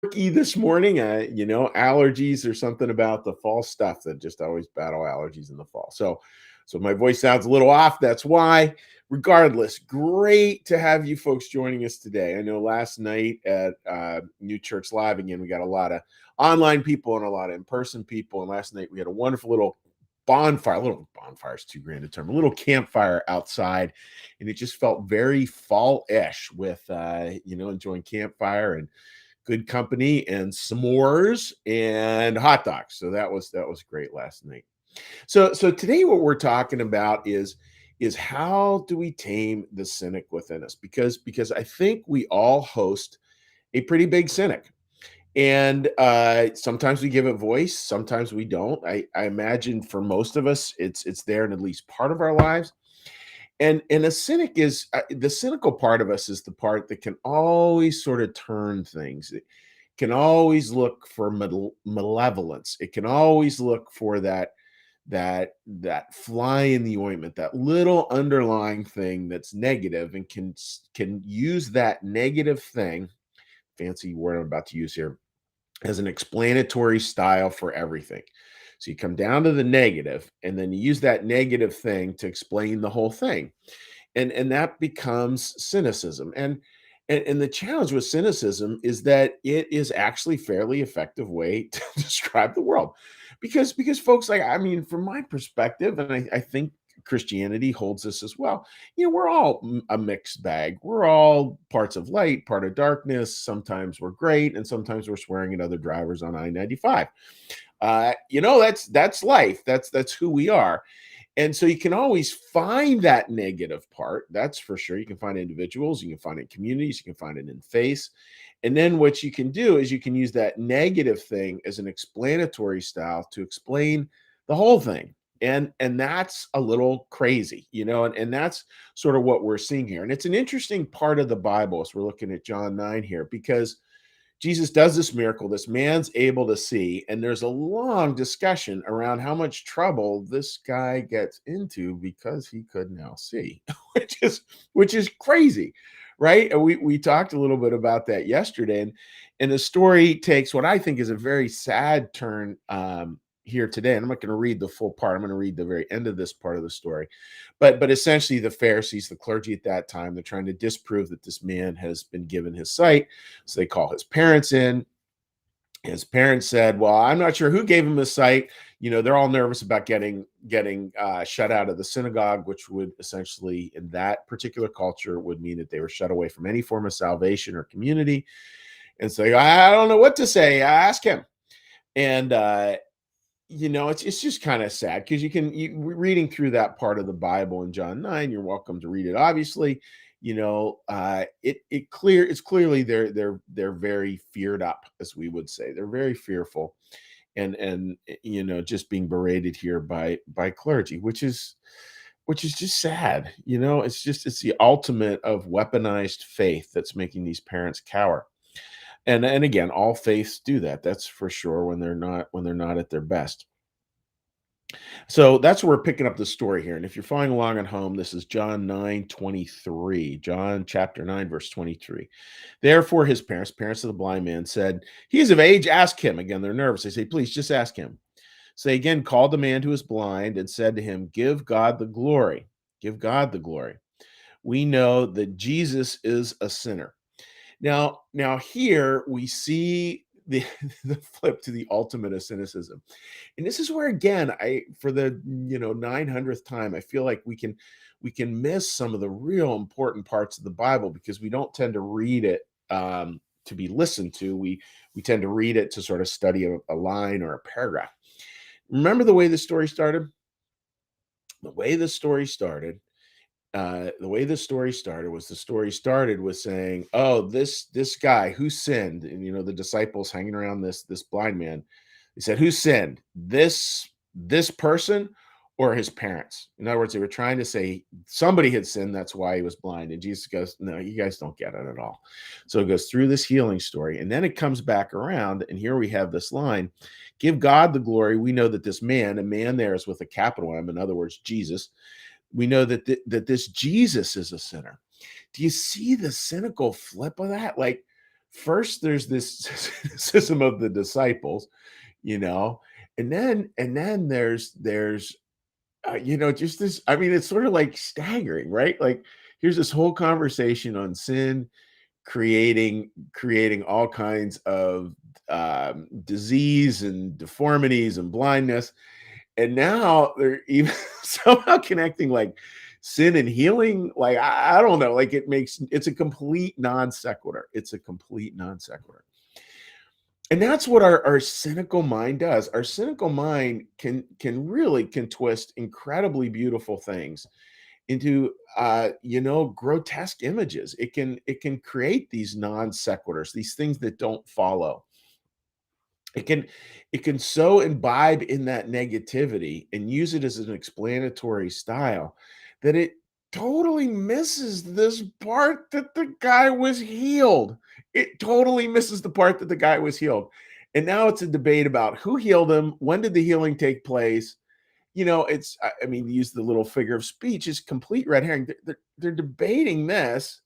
Quirky this morning. Allergies or something about the fall stuff that just always battle allergies in the fall. So my voice sounds a little off. That's why. Regardless, great to have you folks joining us today. I know last night at New Church Live again, we got a lot of online people and a lot of in-person people. And last night we had a wonderful little bonfire. A little bonfire is too grand a term. A little campfire outside, and it just felt very fall-ish with enjoying campfire and good company and s'mores and hot dogs. So that was great last night. So today what we're talking about is how do we tame the cynic within us? Because I think we all host a pretty big cynic. And sometimes we give it voice, sometimes we don't. I imagine for most of us, it's there in at least part of our lives. And a cynic is the cynical part of us is the part that can always sort of turn things. It can always look for malevolence. It can always look for that fly in the ointment, that little underlying thing that's negative, and can use that negative thing, fancy word I'm about to use here, as an explanatory style for everything. So you come down to the negative, and then you use that negative thing to explain the whole thing, and that becomes cynicism. And the challenge with cynicism is that it is actually fairly effective way to describe the world, because folks, like, I mean, from my perspective, and I think Christianity holds this as well. We're all a mixed bag. We're all parts of light, part of darkness. Sometimes we're great, and sometimes we're swearing at other drivers on I-95. That's life. That's who we are. And so you can always find that negative part. That's for sure. You can find individuals, you can find it in communities, you can find it in faith. And then what you can do is you can use that negative thing as an explanatory style to explain the whole thing. And that's a little crazy, and that's sort of what we're seeing here. And it's an interesting part of the Bible as we're looking at John 9 here, because Jesus does this miracle. This man's able to see, and there's a long discussion around how much trouble this guy gets into because he could now see, which is crazy, right? And we talked a little bit about that yesterday, and the story takes what I think is a very sad turn here today. And I'm not going to read the full part. I'm going to read the very end of this part of the story. But essentially, the Pharisees, the clergy at that time, they're trying to disprove that this man has been given his sight. So they call his parents in. His parents said, "Well, I'm not sure who gave him his sight." They're all nervous about getting shut out of the synagogue, which would essentially, in that particular culture, would mean that they were shut away from any form of salvation or community. And so I don't know what to say. I ask him, and it's just kind of sad, because reading through that part of the Bible in John 9, you're welcome to read it. Obviously, it's clearly they're very feared up, as we would say. They're very fearful, and just being berated here by clergy, which is just sad. It's the ultimate of weaponized faith that's making these parents cower. And again, all faiths do that. That's for sure, when they're not at their best. So that's where we're picking up the story here. And if you're following along at home, this is John 9:23. John chapter 9, verse 23. Therefore, his parents of the blind man, said, "He is of age, ask him." Again, they're nervous. They say, "Please, just ask him." So they again called the man who was blind and said to him, "Give God the glory. Give God the glory. We know that Jesus is a sinner." Now here we see the the flip to the ultimate of cynicism. And this is where, again, for the 900th time, I feel like we can miss some of the real important parts of the Bible, because we don't tend to read it to be listened to. We tend to read it to sort of study a line or a paragraph. Remember the way the story started? The way the story started was, the story started with saying, "Oh, this guy who sinned," and the disciples hanging around this blind man. He said, "Who sinned? This person or his parents?" In other words, they were trying to say somebody had sinned, that's why he was blind. And Jesus goes, "No, you guys don't get it at all." So it goes through this healing story, and then it comes back around, and here we have this line: "Give God the glory. We know that this man," a man there is with a capital M, in other words, Jesus, "we know that this Jesus is a sinner." Do you see the cynical flip of that? Like, first there's this cynicism of the disciples, you know, and then there's just this. I mean, it's sort of like staggering, right? Like, here's this whole conversation on sin, creating all kinds of disease and deformities and blindness, and now they're even somehow connecting like sin and healing. Like, I don't know, like it's a complete non sequitur. It's a complete non sequitur. And that's what our cynical mind does. Our cynical mind can twist incredibly beautiful things into grotesque images. It can create these non sequiturs, these things that don't follow. It can it can so imbibe in that negativity and use it as an explanatory style that it totally misses this part that the guy was healed. It totally misses the part that the guy was healed. And now it's a debate about who healed him, when did the healing take place. I mean, to use the little figure of speech, is complete red herring. They're debating this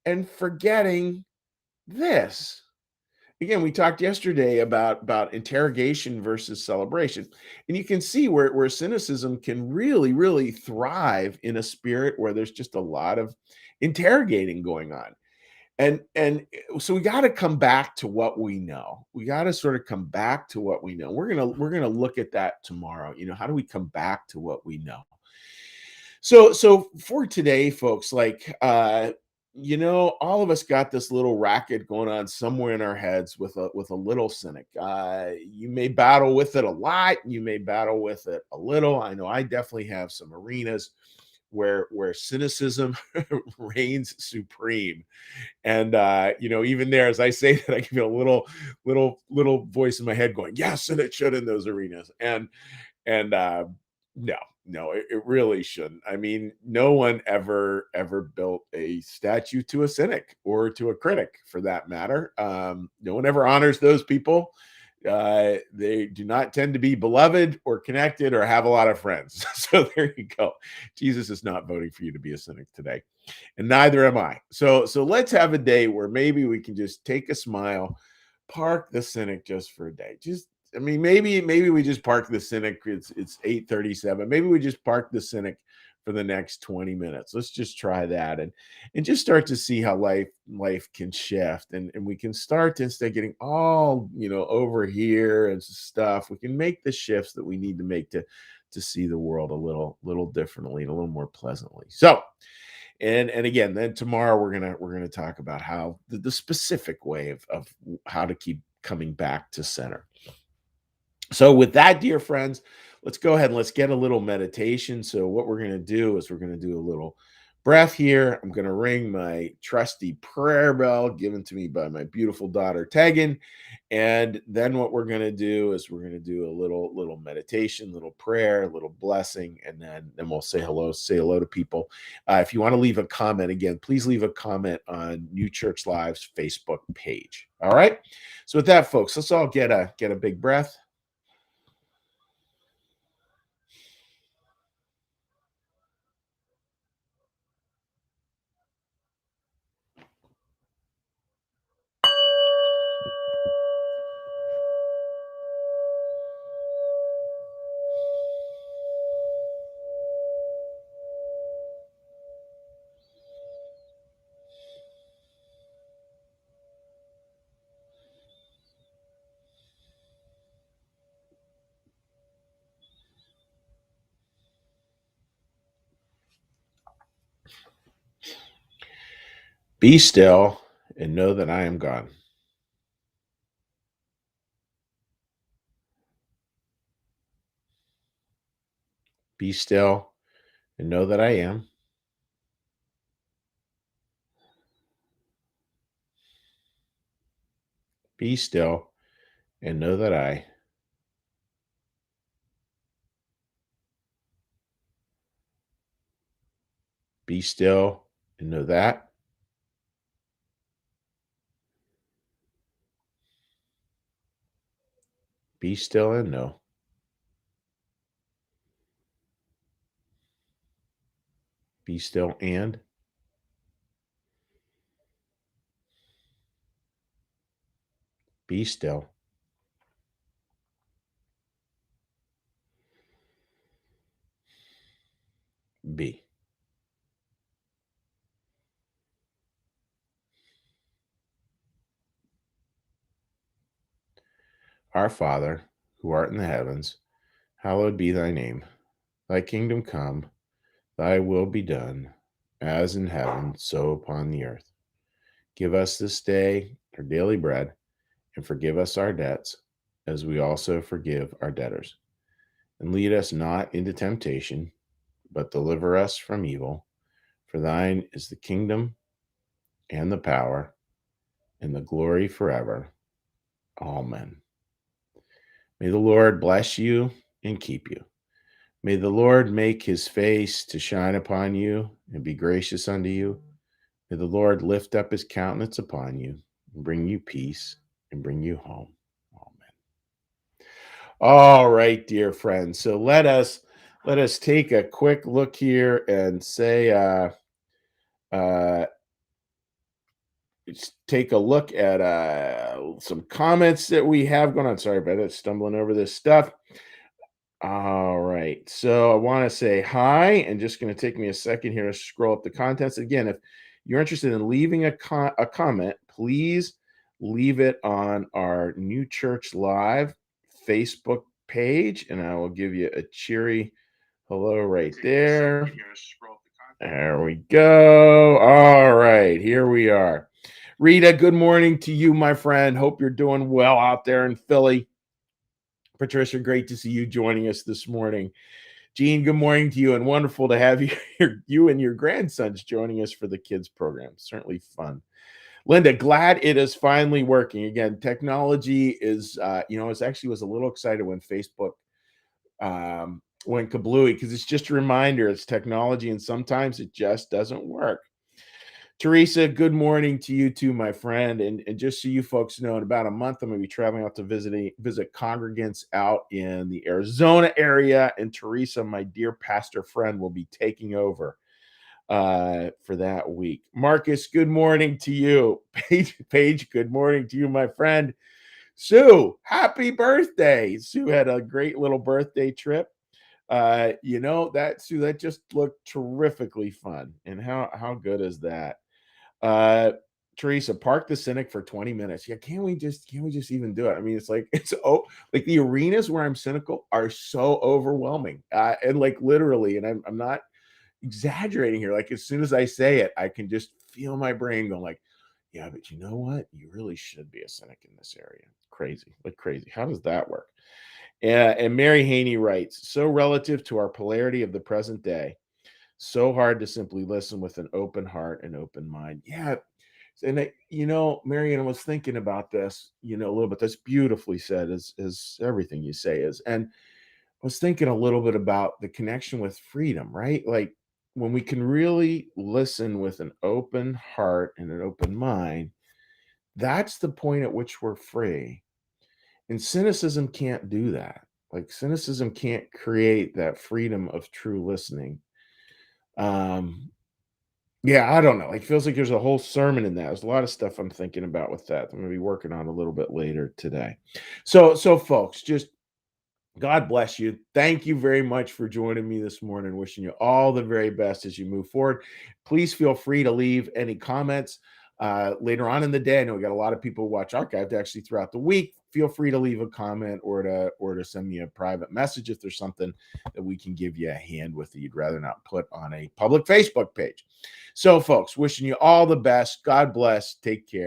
and forgetting this. Again, we talked yesterday about interrogation versus celebration, and you can see where cynicism can really thrive in a spirit where there's just a lot of interrogating going on. And so we got to come back to what we know. We got to sort of come back to what we know. We're gonna look at that tomorrow. How do we come back to what we know? So for today, folks, like all of us got this little racket going on somewhere in our heads with a little cynic. You may battle with it a lot, you may battle with it a little. I know I definitely have some arenas where cynicism reigns supreme. And even there, as I say that, I give it a little voice in my head going, yes, and it should in those arenas. And no, no, it really shouldn't. I mean, no one ever built a statue to a cynic or to a critic, for that matter. No one ever honors those people. They do not tend to be beloved or connected or have a lot of friends. So there you go. Jesus is not voting for you to be a cynic today, and neither am I. So let's have a day where maybe we can just take a smile, park the cynic just for a day. Just, I mean, maybe we just park the cynic. It's 8:37. Maybe we just park the cynic for the next 20 minutes. Let's just try that and just start to see how life can shift, and we can start to, instead of getting all over here and stuff, we can make the shifts that we need to make to see the world a little differently and a little more pleasantly. So, and again, then tomorrow we're gonna talk about how the specific way of how to keep coming back to center. So, with that, dear friends, let's go ahead and let's get a little meditation. So, what we're going to do is we're going to do a little breath here. I'm going to ring my trusty prayer bell given to me by my beautiful daughter, Tegan. And then what we're going to do is we're going to do a little meditation, little prayer, little blessing, and then we'll say hello to people. If you want to leave a comment, again, please leave a comment on New Church Live's Facebook page. All right. So with that, folks, let's all get a big breath. Be still and know that I am God. Be still and know that I am. Be still and know that I. Be still and know that. Be still and know. Be still and. Be still. Be. Our Father, who art in the heavens, hallowed be thy name. Thy kingdom come, thy will be done, as in heaven, so upon the earth. Give us this day our daily bread, and forgive us our debts, as we also forgive our debtors. And lead us not into temptation, but deliver us from evil. For thine is the kingdom, and the power, and the glory forever. Amen. May the Lord bless you and keep you. May the Lord make his face to shine upon you and be gracious unto you. May the Lord lift up his countenance upon you and bring you peace and bring you home. Amen. All right, dear friends. So let us take a quick look here and say uh let's take a look at some comments that we have going on. Sorry about that, stumbling over this stuff. All right. So I want to say hi, and just going to take me a second here to scroll up the contents. Again, if you're interested in leaving a comment, please leave it on our New Church Live Facebook page, and I will give you a cheery hello right there. There we go. All right. Here we are. Rita, good morning to you, my friend. Hope you're doing well out there in Philly. Patricia, great to see you joining us this morning. Jean, good morning to you, and wonderful to have you and your grandsons joining us for the kids program. Certainly fun. Linda, glad it is finally working. Again, technology is, it actually was a little excited when Facebook went kablooey, because it's just a reminder it's technology and sometimes it just doesn't work. Teresa, good morning to you too, my friend. And just so you folks know, in about a month, I'm going to be traveling out to visit congregants out in the Arizona area. And Teresa, my dear pastor friend, will be taking over for that week. Marcus, good morning to you. Paige, good morning to you, my friend. Sue, happy birthday. Sue had a great little birthday trip. Sue, that just looked terrifically fun. And how good is that? Teresa, park the Cynic for 20 minutes. Yeah, can't we just even do it? I mean, like the arenas where I'm cynical are so overwhelming. And like literally, and I'm not exaggerating here. Like as soon as I say it, I can just feel my brain going like, yeah, but you know what? You really should be a cynic in this area. Crazy, like crazy. How does that work? And Mary Haney writes, so relative to our polarity of the present day, so hard to simply listen with an open heart and open mind. Yeah. And Marianne, I was thinking about this, a little bit. That's beautifully said, as everything you say is. And I was thinking a little bit about the connection with freedom, right? Like when we can really listen with an open heart and an open mind, that's the point at which we're free. And cynicism can't do that. Like cynicism can't create that freedom of true listening. Yeah, I don't know. It feels like there's a whole sermon in that. There's a lot of stuff I'm thinking about with that. I'm going to be working on a little bit later today. So folks, just God bless you. Thank you very much for joining me this morning. Wishing you all the very best as you move forward. Please feel free to leave any comments later on in the day. I know we got a lot of people who watch archived actually throughout the week. Feel free to leave a comment or to send me a private message if there's something that we can give you a hand with that you'd rather not put on a public Facebook page. So, folks, wishing you all the best. God bless. Take care.